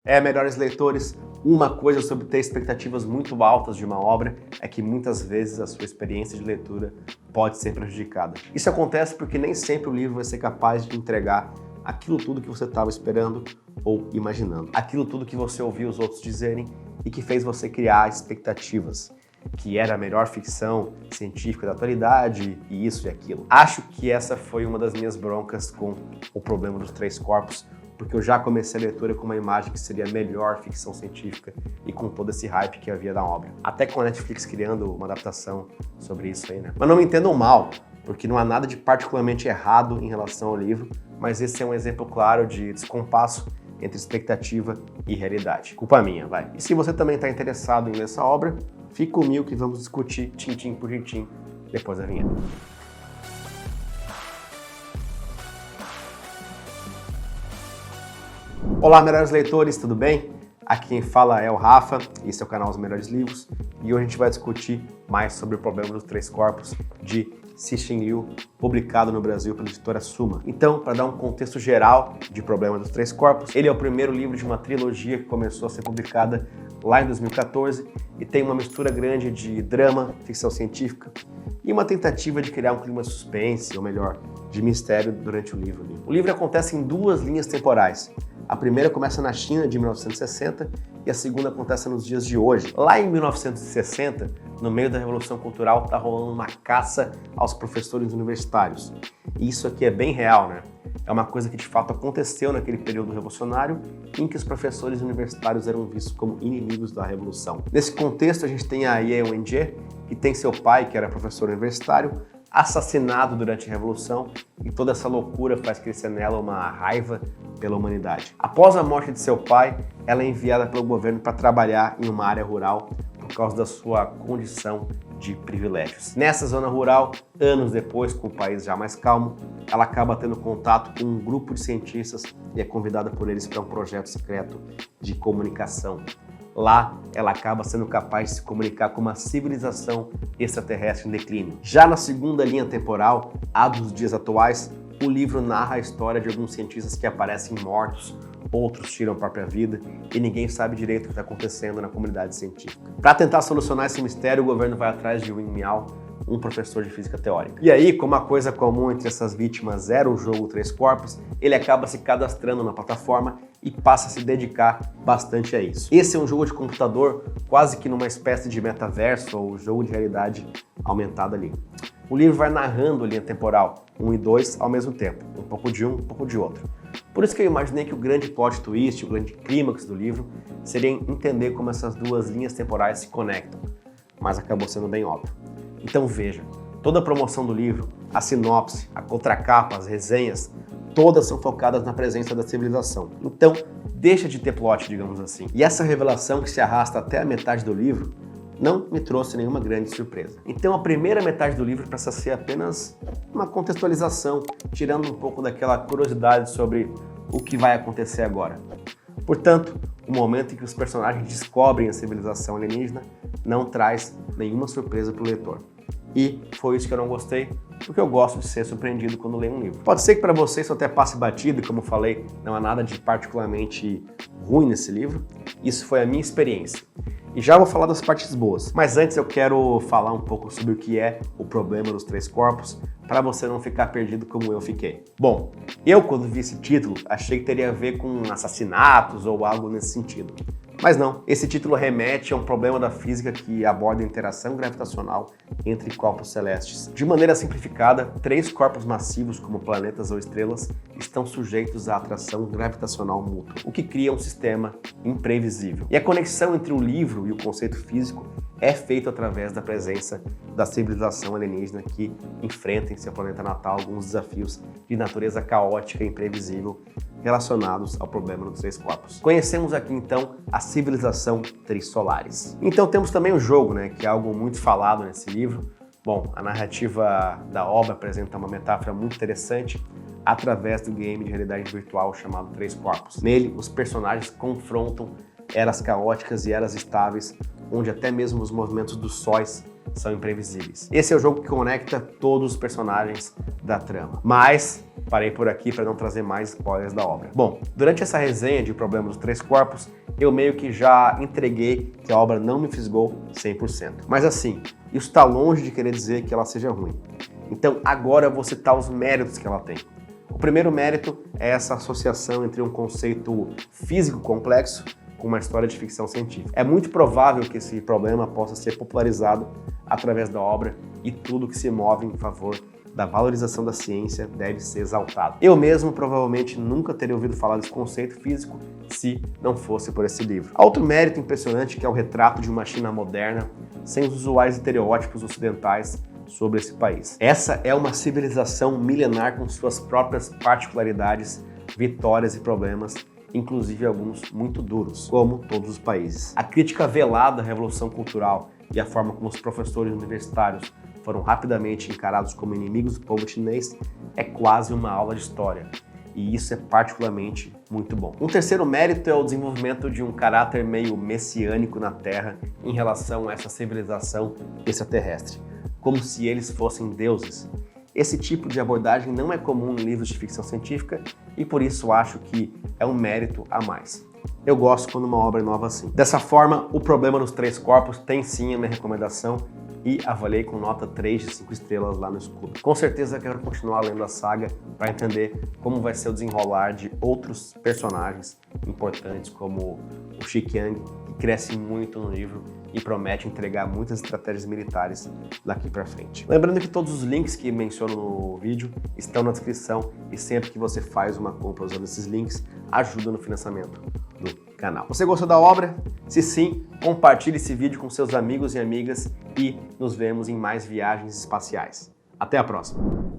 Melhores leitores, uma coisa sobre ter expectativas muito altas de uma obra é que muitas vezes a sua experiência de leitura pode ser prejudicada. Isso acontece porque nem sempre o livro vai ser capaz de entregar aquilo tudo que você estava esperando ou imaginando. Aquilo tudo que você ouviu os outros dizerem e que fez você criar expectativas, que era a melhor ficção científica da atualidade e isso e aquilo. Acho que essa foi uma das minhas broncas com O Problema dos Três Corpos, porque eu já comecei a leitura com uma imagem que seria a melhor ficção científica e com todo esse hype que havia da obra. Até com a Netflix criando uma adaptação sobre isso aí, né? Mas não me entendam mal, porque não há nada de particularmente errado em relação ao livro, mas esse é um exemplo claro de descompasso entre expectativa e realidade. Culpa minha, vai. E se você também está interessado em ler essa obra, fique comigo que vamos discutir tintim por tintim depois da vinheta. Olá, melhores leitores, tudo bem? Aqui quem fala é o Rafa, esse é o canal Os Melhores Livros, e hoje a gente vai discutir mais sobre O Problema dos Três Corpos, de Cixin Liu, publicado no Brasil pela editora Suma. Então, para dar um contexto geral de Problema dos Três Corpos, ele é o primeiro livro de uma trilogia que começou a ser publicada lá em 2014 e tem uma mistura grande de drama, ficção científica e uma tentativa de criar um clima de suspense, ou melhor, de mistério durante o livro. O livro acontece em duas linhas temporais. A primeira começa na China de 1960 e a segunda acontece nos dias de hoje. Lá em 1960, no meio da Revolução Cultural, está rolando uma caça aos professores universitários. E isso aqui é bem real, né? É uma coisa que de fato aconteceu naquele período revolucionário em que os professores universitários eram vistos como inimigos da Revolução. Nesse contexto, a gente tem a Ye Wenjie, que tem seu pai, que era professor universitário, assassinado durante a Revolução, e toda essa loucura faz crescer nela uma raiva pela humanidade. Após a morte de seu pai, ela é enviada pelo governo para trabalhar em uma área rural por causa da sua condição de privilégios. Nessa zona rural, anos depois, com o país já mais calmo, ela acaba tendo contato com um grupo de cientistas e é convidada por eles para um projeto secreto de comunicação. Lá, ela acaba sendo capaz de se comunicar com uma civilização extraterrestre em declínio. Já na segunda linha temporal, a dos dias atuais, o livro narra a história de alguns cientistas que aparecem mortos, outros tiram a própria vida e ninguém sabe direito o que está acontecendo na comunidade científica. Para tentar solucionar esse mistério, o governo vai atrás de Wing Miao, um professor de física teórica. E aí, como a coisa comum entre essas vítimas era o jogo Três Corpos, ele acaba se cadastrando na plataforma e passa a se dedicar bastante a isso. Esse é um jogo de computador quase que numa espécie de metaverso ou jogo de realidade aumentada ali. O livro vai narrando a linha temporal 1 e 2 ao mesmo tempo, um pouco de um pouco de outro. Por isso que eu imaginei que o grande plot twist, o grande clímax do livro, seria entender como essas duas linhas temporais se conectam, mas acabou sendo bem óbvio. Então veja, toda a promoção do livro, a sinopse, a contracapa, as resenhas, todas são focadas na presença da civilização. Então, deixa de ter plot, digamos assim. E essa revelação que se arrasta até a metade do livro não me trouxe nenhuma grande surpresa. Então a primeira metade do livro passa a ser apenas uma contextualização, tirando um pouco daquela curiosidade sobre o que vai acontecer agora. Portanto, o momento em que os personagens descobrem a civilização alienígena não traz nenhuma surpresa para o leitor. E foi isso que eu não gostei, porque eu gosto de ser surpreendido quando leio um livro. Pode ser que para vocês isso até passe batido, e como eu falei, não há nada de particularmente ruim nesse livro. Isso foi a minha experiência. E já vou falar das partes boas. Mas antes eu quero falar um pouco sobre o que é O Problema dos Três Corpos, para você não ficar perdido como eu fiquei. Bom, eu quando vi esse título, achei que teria a ver com assassinatos ou algo nesse sentido. Mas não, esse título remete a um problema da física que aborda a interação gravitacional entre corpos celestes. De maneira simplificada, três corpos massivos, como planetas ou estrelas, estão sujeitos à atração gravitacional mútua, o que cria um sistema imprevisível. E a conexão entre o livro e o conceito físico é feita através da presença da civilização alienígena que enfrenta em seu planeta natal alguns desafios de natureza caótica e imprevisível relacionados ao problema dos três corpos. Conhecemos aqui então a civilização Trissolares. Então temos também o jogo, que é algo muito falado nesse livro. Bom, a narrativa da obra apresenta uma metáfora muito interessante através do game de realidade virtual chamado Três Corpos. Nele, os personagens confrontam eras caóticas e eras estáveis, onde até mesmo os movimentos dos sóis são imprevisíveis. Esse é o jogo que conecta todos os personagens da trama. Mas Parei por aqui para não trazer mais spoilers da obra. Bom, durante essa resenha de Problema dos Três Corpos, eu meio que já entreguei que a obra não me fisgou 100%. Mas assim, isso está longe de querer dizer que ela seja ruim. Então agora eu vou citar os méritos que ela tem. O primeiro mérito é essa associação entre um conceito físico complexo com uma história de ficção científica. É muito provável que esse problema possa ser popularizado através da obra e tudo que se move em favor da valorização da ciência deve ser exaltado. Eu mesmo provavelmente nunca teria ouvido falar desse conceito físico se não fosse por esse livro. Outro mérito impressionante que é o retrato de uma China moderna, sem os usuais estereótipos ocidentais sobre esse país. Essa é uma civilização milenar com suas próprias particularidades, vitórias e problemas, inclusive alguns muito duros, como todos os países. A crítica velada à Revolução Cultural e a forma como os professores universitários foram rapidamente encarados como inimigos do povo chinês é quase uma aula de história. E isso é particularmente muito bom. Um terceiro mérito é o desenvolvimento de um caráter meio messiânico na Terra em relação a essa civilização extraterrestre, como se eles fossem deuses. Esse tipo de abordagem não é comum em livros de ficção científica e por isso acho que é um mérito a mais. Eu gosto quando uma obra é nova assim. Dessa forma, O Problema dos Três Corpos tem sim a minha recomendação e avaliei com nota 3 de 5 estrelas lá no Scooby. Com certeza quero continuar lendo a saga para entender como vai ser o desenrolar de outros personagens importantes como o Xiqiang, que cresce muito no livro e promete entregar muitas estratégias militares daqui para frente. Lembrando que todos os links que menciono no vídeo estão na descrição e sempre que você faz uma compra usando esses links, ajuda no financiamento do canal. Você gostou da obra? Se sim, compartilhe esse vídeo com seus amigos e amigas e nos vemos em mais viagens espaciais. Até a próxima!